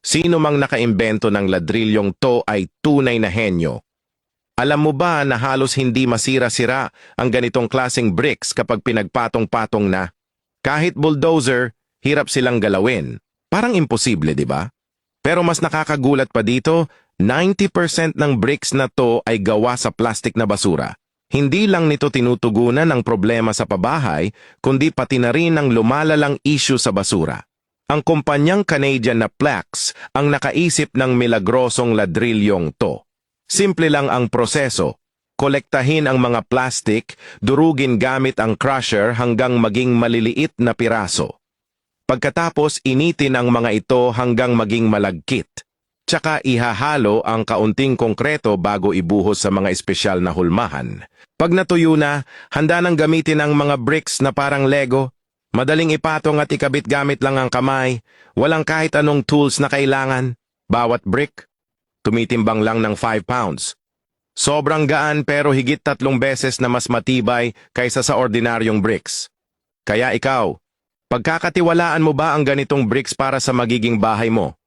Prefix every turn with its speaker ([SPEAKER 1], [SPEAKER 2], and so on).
[SPEAKER 1] Sino mang nakaimbento ng ladrilyong to ay tunay na henyo. Alam mo ba na halos hindi masira-sira ang ganitong klaseng bricks kapag pinagpatong-patong na? Kahit bulldozer, hirap silang galawin. Parang imposible, di ba? Pero mas nakakagulat pa dito, 90% ng bricks na to ay gawa sa plastic na basura. Hindi lang nito tinutugunan ang problema sa pabahay, kundi pati na rin ang lumalalang issue sa basura. Ang kumpanyang Canadian na Plex ang nakaisip ng milagrosong ladrilyong to. Simple lang ang proseso. Kolektahin ang mga plastic, durugin gamit ang crusher hanggang maging maliliit na piraso. Pagkatapos initin ang mga ito hanggang maging malagkit. Tsaka ihahalo ang kaunting konkreto bago ibuhos sa mga espesyal na hulmahan. Pag natuyo na, handa nang gamitin ang mga bricks na parang Lego. Madaling ipatong at ikabit gamit lang ang kamay. Walang kahit anong tools na kailangan. Bawat brick, tumitimbang lang ng 5 pounds. Sobrang gaan pero higit 3 beses na mas matibay kaysa sa ordinaryong bricks. Kaya ikaw, pagkakatiwalaan mo ba ang ganitong bricks para sa magiging bahay mo?